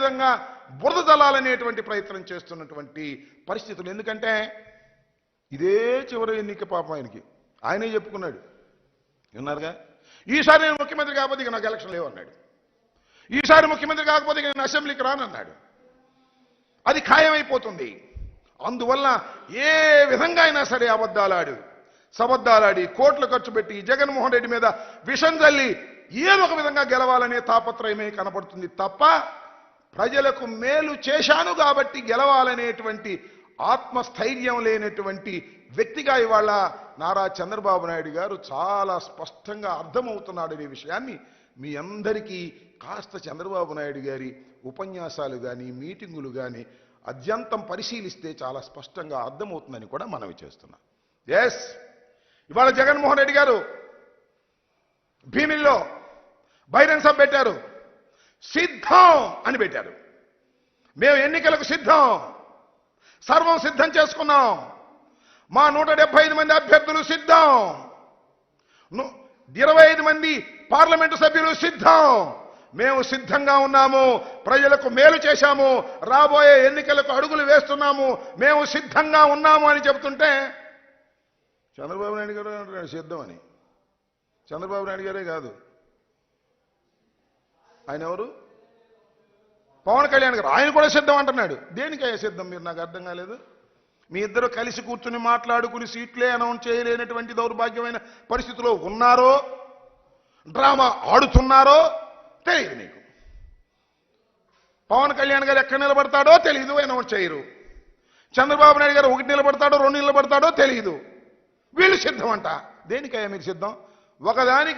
విధంగా బురద జల్లాలనేటువంటి ప్రయత్నం చేస్తున్నటువంటి పరిస్థితులు. ఎందుకంటే ఇదే చివరి ఎన్నిక పాపం ఆయనే చెప్పుకున్నాడు, విన్నారుగా, ఈసారి నేను ముఖ్యమంత్రి కాకపోతే ఇక నాకు ఎలక్షన్ లేవన్నాడు. ఈసారి ముఖ్యమంత్రి కాకపోతే ఇక నేను అసెంబ్లీకి రానన్నాడు. అది ఖాయమైపోతుంది. అందువల్ల ఏ విధంగా అయినా సరే సబద్దాలాడి కోట్లు ఖర్చు పెట్టి జగన్మోహన్ రెడ్డి మీద విషం జల్లి ఏదో ఒక విధంగా గెలవాలనే తాపత్రయమే కనపడుతుంది తప్ప ప్రజలకు మేలు చేశాను కాబట్టి గెలవాలనేటువంటి ఆత్మస్థైర్యం లేనటువంటి వ్యక్తిగా ఇవాళ నారా చంద్రబాబు నాయుడు గారు చాలా స్పష్టంగా అర్థమవుతున్నాడనే విషయాన్ని మీ అందరికీ కాస్త చంద్రబాబు నాయుడు గారి ఉపన్యాసాలు కానీ మీటింగులు కానీ అత్యంతం పరిశీలిస్తే చాలా స్పష్టంగా అర్థమవుతుందని కూడా మనవి చేస్తున్నాం. ఎస్, ఇవాళ జగన్మోహన్ రెడ్డి గారు భీమిల్లో బహిరంగ సభ పెట్టారు. సిద్ధం అని పెట్టారు. మేము ఎన్నికలకు సిద్ధం, సర్వం సిద్ధం చేసుకున్నాం. మా 175 మంది అభ్యర్థులు సిద్ధం, 25 మంది పార్లమెంటు సభ్యులు సిద్ధం. మేము సిద్ధంగా ఉన్నాము, ప్రజలకు మేలు చేశాము, రాబోయే ఎన్నికలకు అడుగులు వేస్తున్నాము, మేము సిద్ధంగా ఉన్నాము అని చెబుతుంటే చంద్రబాబు నాయుడు గారు అంటున్నాడు సిద్ధమని. చంద్రబాబు నాయుడు గారే కాదు, ఆయన ఎవరు, పవన్ కళ్యాణ్ గారు, ఆయన కూడా సిద్ధం అంటున్నాడు. దేనికయ్యా సిద్ధం? మీరు నాకు అర్థం కాలేదు. మీ ఇద్దరు కలిసి కూర్చుని మాట్లాడుకుని సీట్లే అనౌన్స్ చేయలేనటువంటి దౌర్భాగ్యమైన పరిస్థితిలో ఉన్నారో, డ్రామా ఆడుతున్నారో తెలియదు నీకు. పవన్ కళ్యాణ్ గారు ఎక్కడ నిలబడతాడో తెలియదు, అనౌన్స్ చేయరు. చంద్రబాబు నాయుడు గారు 1 నిలబడతాడో 2 నిలబడతాడో తెలియదు. వీళ్ళు సిద్ధం అంట. దేనికయ్యా మీరు సిద్ధం? ఒకదానికి